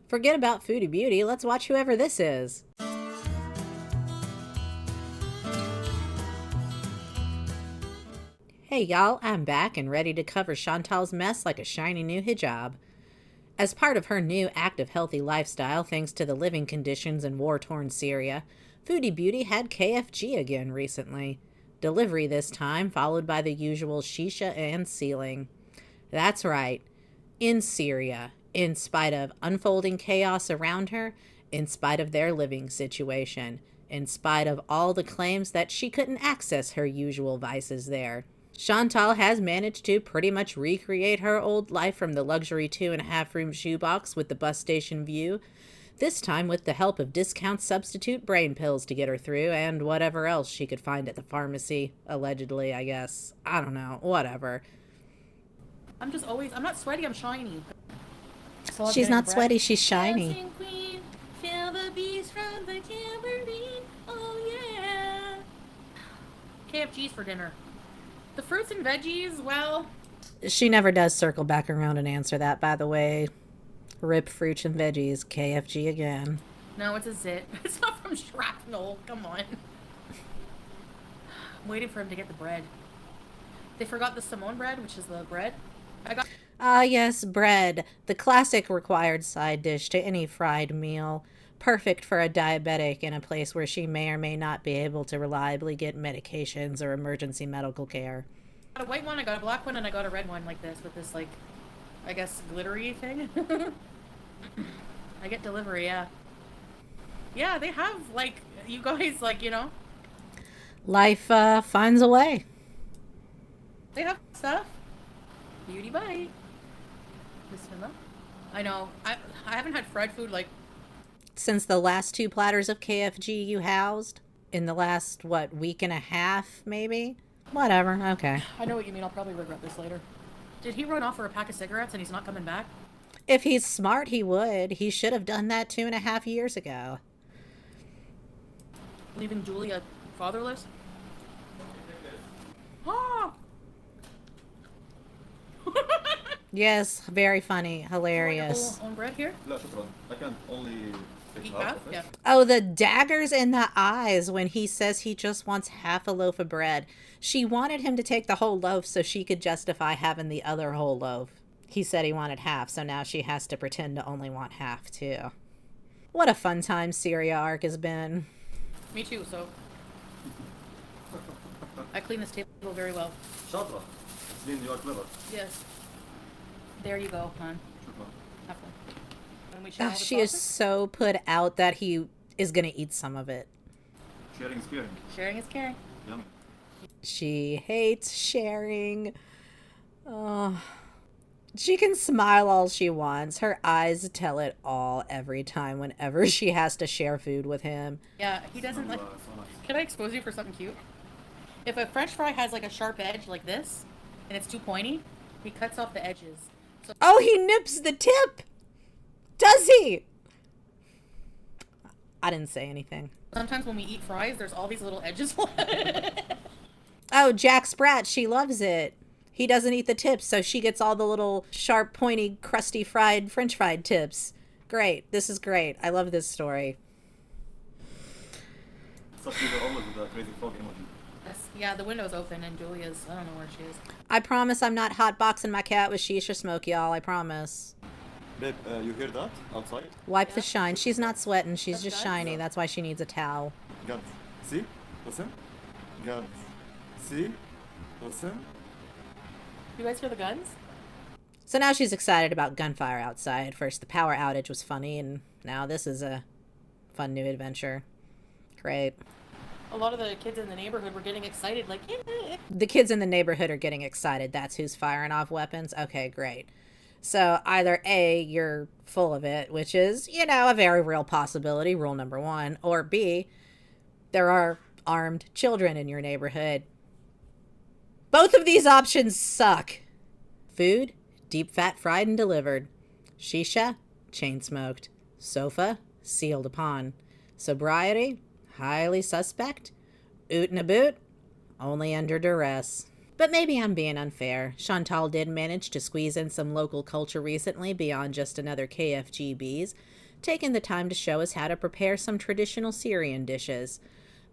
Forget about Foodie Beauty, let's watch whoever this is. Hey y'all, I'm back and ready to cover Chantal's mess like a shiny new hijab. As part of her new active healthy lifestyle thanks to the living conditions in war-torn Syria, Foodie Beauty had KFG again recently. Delivery this time, followed by the usual shisha and sealing. That's right, in Syria, in spite of unfolding chaos around her, in spite of their living situation, in spite of all the claims that she couldn't access her usual vices there. Chantal has managed to pretty much recreate her old life from the luxury 2.5-room shoebox with the bus station view, this time with the help of discount substitute brain pills to get her through and whatever else she could find at the pharmacy, allegedly, I guess. I don't know, whatever. I'm not sweaty, I'm shiny. She's not sweaty, she's shiny. Queen, feel the beast from the tambourine, oh yeah. KFG's for dinner. The fruits and veggies, well... She never does circle back around and answer that, by the way. Rip fruits and veggies, KFG again. No, it's a zit. It's not from shrapnel, come on. I'm waiting for him to get the bread. They forgot the Simone bread, which is the bread. Yes, bread. The classic required side dish to any fried meal. Perfect for a diabetic in a place where she may or may not be able to reliably get medications or emergency medical care. I got a white one, I got a black one, and I got a red one like this with this, like, I guess, glittery thing. I get delivery, yeah. Yeah, they have, like, you guys, like, you know. Life finds a way. They have stuff. Beauty bite. Bismillah. I know. I haven't had fried food, like, since the last 2 platters of KFG you housed in the last, what, week and a half, maybe? Whatever, okay. I know what you mean. I'll probably regret this later. Did he run off for a pack of cigarettes and he's not coming back? If he's smart, he would. He should have done that 2.5 years ago. Leaving Julia fatherless? Ah! Yes, very funny, hilarious. On bread here? لا شكرا. I can only take half of it. Yeah. Oh, the daggers in the eyes when he says he just wants half a loaf of bread. She wanted him to take the whole loaf so she could justify having the other whole loaf. He said he wanted half, so now she has to pretend to only want half, too. What a fun time Syria arc has been. Me too, so... I clean this table very well. شاطرة. سليم, you are clever. Yes. There you go, hon. شكرا. Have fun. And we share all the She is sauces? so put out that he is going to eat some of it. Sharing is caring. Sharing is caring. Yummy. She hates sharing. Oh. She can smile all she wants. Her eyes tell it all every time whenever she has to share food with him. Yeah, he doesn't like... So nice. Can I expose you for something cute? If a french fry has like a sharp edge like this, and it's too pointy, he cuts off the edges. So Oh, he nips the tip! Does he? I didn't say anything. sometimes when we eat fries, there's all these little edges. Oh, Jack Sprat, she loves it. He doesn't eat the tips, so she gets all the little sharp, pointy, crusty fried French fried tips. Great. This is great. I love this story. Such people always with the crazy frog emoji. Yes. Yeah, the window's open and Julia's, I don't know where she is. I promise I'm not hotboxing my cat with shisha smoke, y'all. I promise. Babe, you hear that outside? Wipe the shine. She's not sweating. She's That's just nice. shiny. That's why she needs a towel. God, see? Listen. God, see? Listen. You guys hear the guns? So now she's excited about gunfire outside. First, the power outage was funny, and now this is a fun new adventure. Great. A lot of the kids in the neighborhood were getting excited, like, yeah. The kids in the neighborhood are getting excited. That's who's firing off weapons. Okay, great. So either A, you're full of it, which is, you know, a very real possibility, rule number 1, or B, there are armed children in your neighborhood. Both of these options suck. Food, deep fat fried and delivered. Shisha, chain smoked. Sofa, sealed upon. Sobriety, highly suspect. Oot and a boot, only under duress. But maybe I'm being unfair. Chantal did manage to squeeze in some local culture recently beyond just another KFG bees, taking the time to show us how to prepare some traditional Syrian dishes.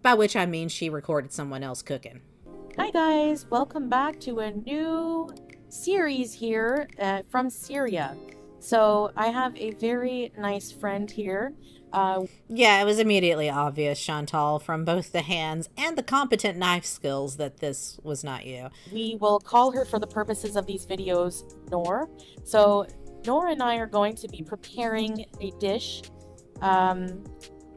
By which I mean she recorded someone else cooking. Hi guys, welcome back to a new series here from Syria. So I have a very nice friend here. Yeah, it was immediately obvious, Chantal, from both the hands and the competent knife skills that this was not you. We will call her for the purposes of these videos Noor. So Noor and I are going to be preparing a dish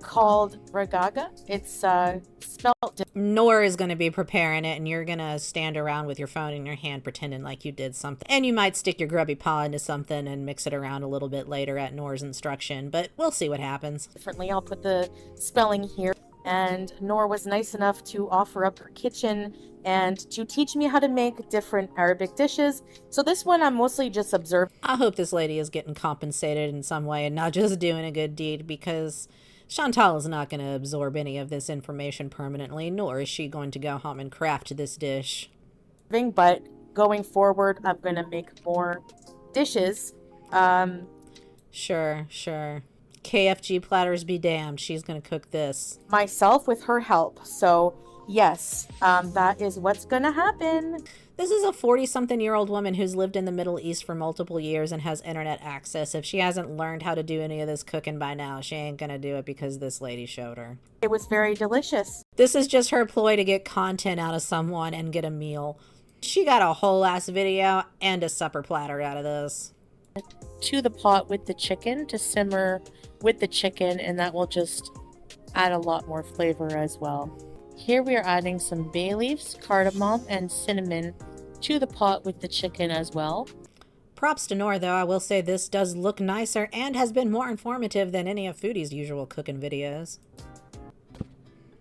called ragaga. It's spelled Noor is going to be preparing it, and you're going to stand around with your phone in your hand pretending like you did something. And you might stick your grubby paw into something and mix it around a little bit later at Noor's instruction, but we'll see what happens. differently. I'll put the spelling here. And Noor was nice enough to offer up her kitchen and to teach me how to make different Arabic dishes. So this one I'm mostly just observing. I hope this lady is getting compensated in some way and not just doing a good deed, because Chantal is not going to absorb any of this information permanently, nor is she going to go home and craft this dish. But going forward, I'm going to make more dishes. Sure. KFG platters be damned. She's going to cook this. Myself with her help. So yes, that is what's going to happen. This is a 40-something-year-old woman who's lived in the Middle East for multiple years and has internet access. If she hasn't learned how to do any of this cooking by now, she ain't gonna do it because this lady showed her. It was very delicious. This is just her ploy to get content out of someone and get a meal. She got a whole ass video and a supper platter out of this. To the pot with the chicken to simmer with the chicken, and that will just add a lot more flavor as well. Here we are adding some bay leaves, cardamom, and cinnamon to the pot with the chicken as well. Props to Noor, though. I will say this does look nicer and has been more informative than any of Foodie's usual cooking videos.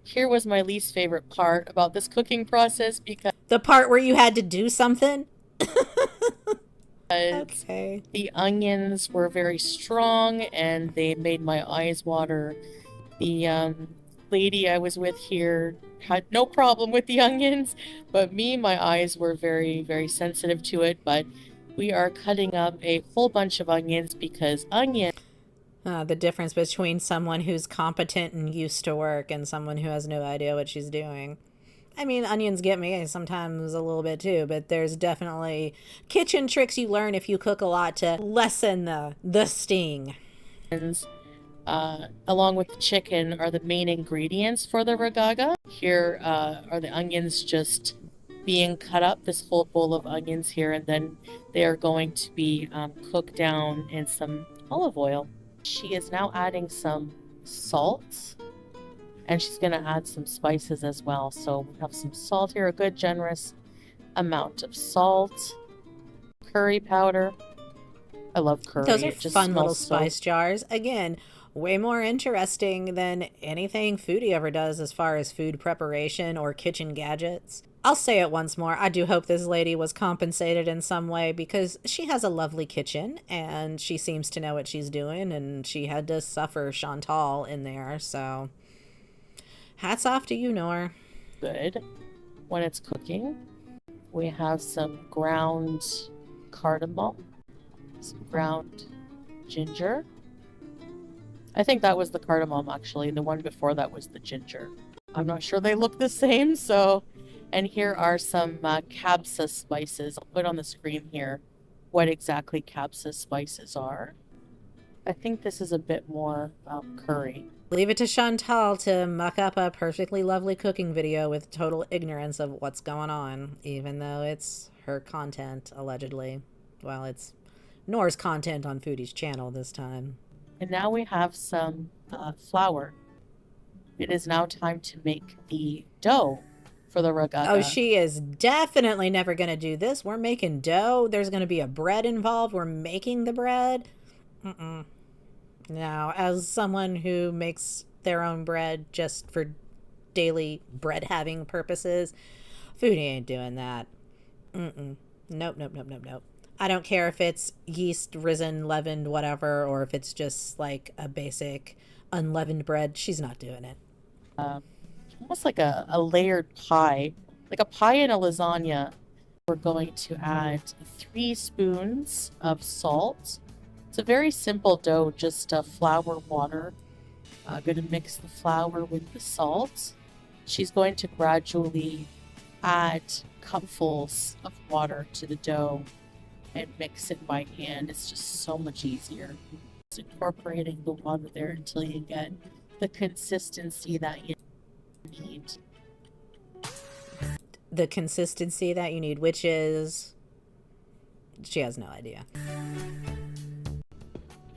Here was my least favorite part about this cooking process because the part where you had to do something? Okay. The onions were very strong and they made my eyes water. The lady I was with here had no problem with the onions, but my eyes were very, very sensitive to it. But we are cutting up a whole bunch of onions because onion. The difference between someone who's competent and used to work and someone who has no idea what she's doing. I mean, onions get me sometimes a little bit too, but there's definitely kitchen tricks you learn if you cook a lot to lessen the sting. Along with the chicken are the main ingredients for the ragaga. Here are the onions just being cut up, this whole bowl of onions here, and then they are going to be cooked down in some olive oil. She is now adding some salt, and she's going to add some spices as well. So we have some salt here, a good generous amount of salt, curry powder. I love curry. Those are fun little spice jars. Again, way more interesting than anything Foodie ever does as far as food preparation or kitchen gadgets. I'll say it once more. I do hope this lady was compensated in some way because she has a lovely kitchen and she seems to know what she's doing, and she had to suffer Chantal in there. So hats off to you, Noor. Good. When it's cooking, we have some ground cardamom, some ground ginger. I think that was the cardamom, actually. The one before that was the ginger. I'm not sure they look the same, so... And here are some kabsa spices. I'll put on the screen here what exactly kabsa spices are. I think this is a bit more curry. Leave it to Chantal to muck up a perfectly lovely cooking video with total ignorance of what's going on, even though it's her content, allegedly. Well, it's Noor's content on Foodie's channel this time. And now we have some flour. It is now time to make the dough for the ragaga. Oh, she is definitely never going to do this. We're making dough. There's going to be a bread involved. We're making the bread. Now, as someone who makes their own bread just for daily bread having purposes, Foodie ain't doing that. Nope. I don't care if it's yeast, risen, leavened, whatever, or if it's just like a basic unleavened bread. She's not doing it. Almost like a layered pie, like a pie in a lasagna. We're going to add 3 spoons of salt. It's a very simple dough, just flour, water. I'm going to mix the flour with the salt. She's going to gradually add cupfuls of water to the dough and mix it by hand. It's just so much easier. Just incorporating the water there until you get the consistency that you need. The consistency that you need, which is... She has no idea.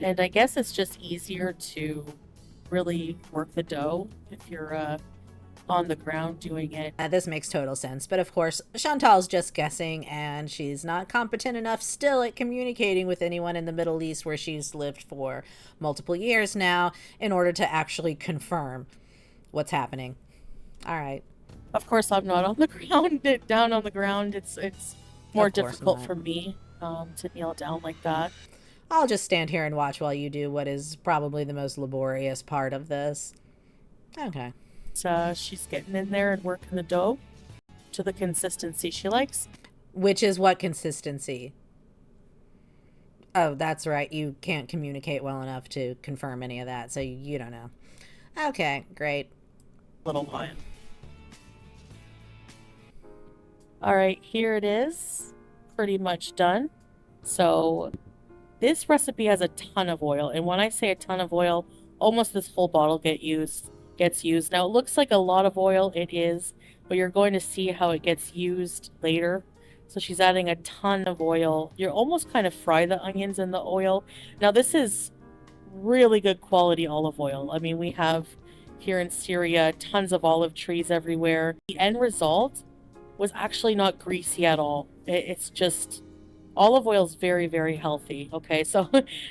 And I guess it's just easier to really work the dough if you're on the ground doing it. This makes total sense, but of course, Chantal's just guessing, and she's not competent enough still at communicating with anyone in the Middle East, where she's lived for multiple years now, in order to actually confirm what's happening. All right. Of course, I'm not on the ground. Down on the ground, it's more difficult not. for me to kneel down like that. I'll just stand here and watch while you do what is probably the most laborious part of this. Okay. So she's getting in there and working the dough to the consistency she likes. Which is what consistency? Oh, that's right. You can't communicate well enough to confirm any of that, so you don't know. Okay, great. Little while. All right, here it is. Pretty much done. So this recipe has a ton of oil, and when I say a ton of oil, almost this whole bottle gets used. Now it looks like a lot of oil, it is, but you're going to see how it gets used later. So she's adding a ton of oil. You almost kind of fry the onions in the oil. Now this is really good quality olive oil. I mean, we have here in Syria tons of olive trees everywhere. The end result was actually not greasy at all. It's just, olive oil is very, very healthy. Okay, so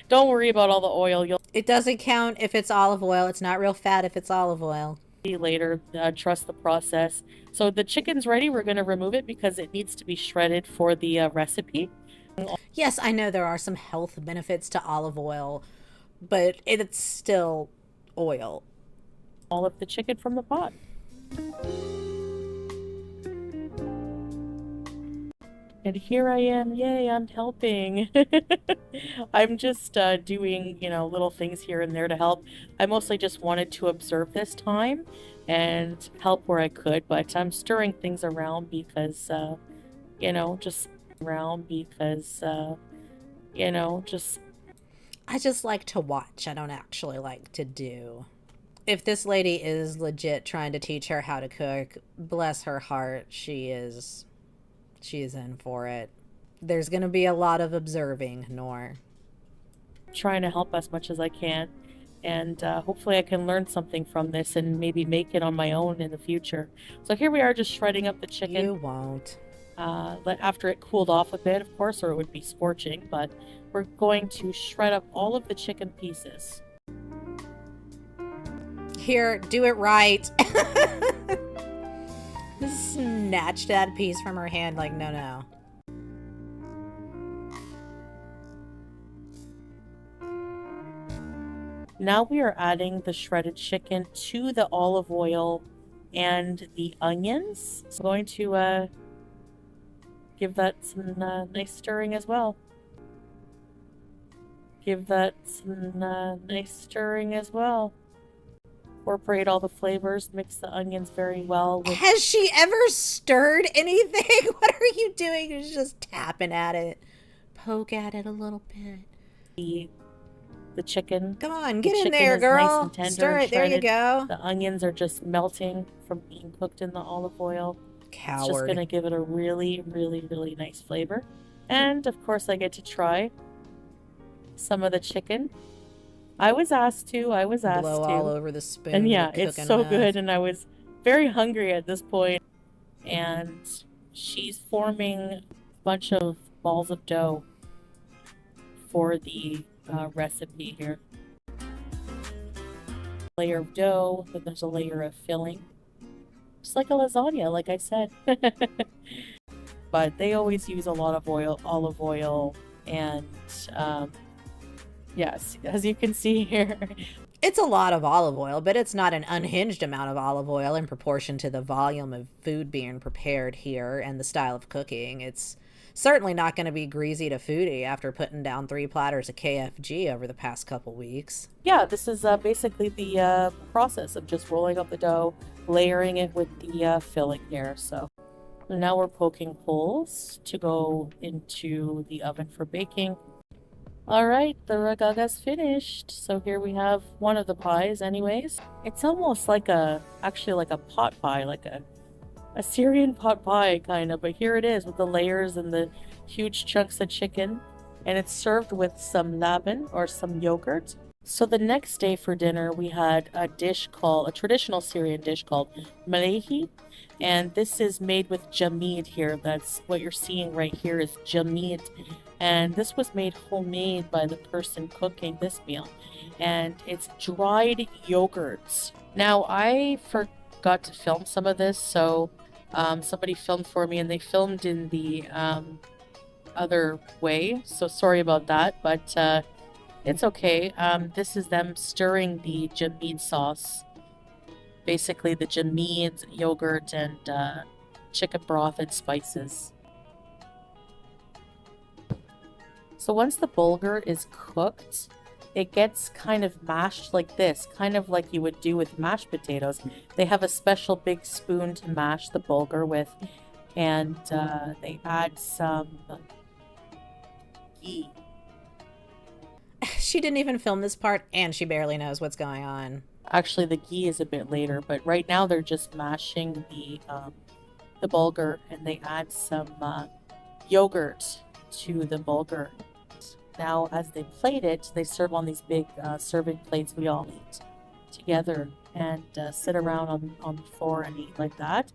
don't worry about all the oil. It doesn't count if it's olive oil. It's not real fat if it's olive oil. See later. Trust the process. So the chicken's ready. We're going to remove it because it needs to be shredded for the recipe. Yes, I know there are some health benefits to olive oil, but it's still oil. All of the chicken from the pot. And here I am, yay, I'm helping. I'm just doing, little things here and there to help. I mostly just wanted to observe this time and help where I could, but I'm stirring things around because, I just like to watch. I don't actually like to do. If this lady is legit trying to teach her how to cook, bless her heart, she's in for it. There's going to be a lot of observing, Noor. Trying to help as much as I can. And hopefully I can learn something from this and maybe make it on my own in the future. So here we are just shredding up the chicken. You won't. After it cooled off a bit, of course, or it would be scorching. But we're going to shred up all of the chicken pieces. Here, do it right. Snatched that piece from her hand like, no. Now we are adding the shredded chicken to the olive oil and the onions. So I'm going to give that some nice stirring as well. Incorporate all the flavors, mix the onions very well. Has she ever stirred anything? What are you doing? You're just tapping at it. Poke at it a little bit. The chicken. Come on, get in there, girl. Nice and Stir it. There you go. The onions are just melting from being cooked in the olive oil. Coward. It's just going to give it a really, really, really nice flavor. And, of course, I get to try some of the chicken. I was asked to. Blow all over the spoon. And yeah, it's so good. And I was very hungry at this point. And she's forming a bunch of balls of dough for the recipe here. Layer of dough, then there's a layer of filling. Just like a lasagna, like I said. But they always use a lot of oil, olive oil, and Yes, as you can see here. It's a lot of olive oil, but it's not an unhinged amount of olive oil in proportion to the volume of food being prepared here and the style of cooking. It's certainly not going to be greasy to foodie after putting down 3 platters of KFG over the past couple weeks. Yeah, this is basically the process of just rolling up the dough, layering it with the filling here. So now we're poking holes to go into the oven for baking. All right, the ragaga's finished. So here we have one of the pies anyways. It's almost like actually like a pot pie, like a Syrian pot pie kind of, but here it is with the layers and the huge chunks of chicken. And it's served with some laban or some yogurt. So the next day for dinner, we had a traditional Syrian dish called malehi. And this is made with jamid here. That's what you're seeing right here is jamid. And this was made homemade by the person cooking this meal. And it's dried yogurts. Now, I forgot to film some of this, so somebody filmed for me, and they filmed in the other way. So sorry about that, but it's okay. This is them stirring the jamid sauce. Basically, the jamid, yogurt, and chicken broth and spices. So once the bulgur is cooked, it gets kind of mashed like this, kind of like you would do with mashed potatoes. They have a special big spoon to mash the bulgur with, and they add some ghee. She didn't even film this part, and she barely knows what's going on. Actually, the ghee is a bit later, but right now they're just mashing the bulgur, and they add some yogurt to the bulgur. Now, as they plate it, they serve on these big serving plates we all eat together and sit around on the floor and eat like that.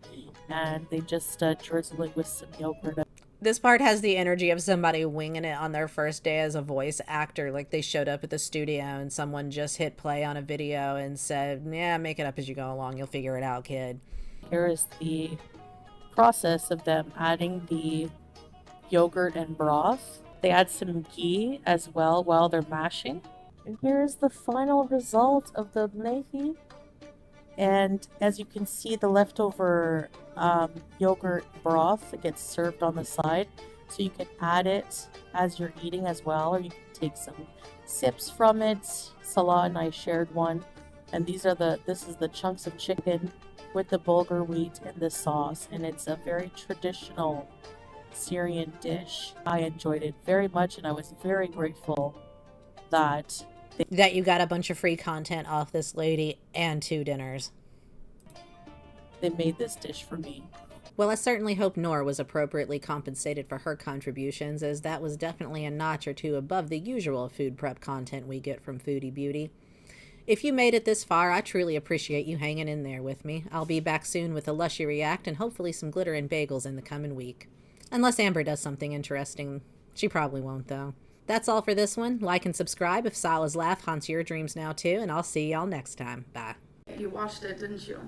And they just drizzle it with some yogurt. This part has the energy of somebody winging it on their first day as a voice actor. Like they showed up at the studio and someone just hit play on a video and said, yeah, make it up as you go along. You'll figure it out, kid. Here is the process of them adding the yogurt and broth. They add some ghee as well while they're mashing. And here's the final result of the mlehi. And as you can see, the leftover yogurt broth gets served on the side. So you can add it as you're eating as well, or you can take some sips from it. Salah and I shared one. And this is the chunks of chicken with the bulgur wheat and the sauce. And it's a very traditional Syrian dish. I enjoyed it very much, and I was very grateful that you got a bunch of free content off this lady and 2 dinners. They made this dish for me. Well, I certainly hope Noor was appropriately compensated for her contributions, as that was definitely a notch or 2 above the usual food prep content we get from Foodie Beauty. If you made it this far, I truly appreciate you hanging in there with me. I'll be back soon with a Lushy React and hopefully some glitter and bagels in the coming week. Unless Amber does something interesting. She probably won't, though. That's all for this one. Like and subscribe if Salah's laugh haunts your dreams now, too, and I'll see y'all next time. Bye. You watched it, didn't you?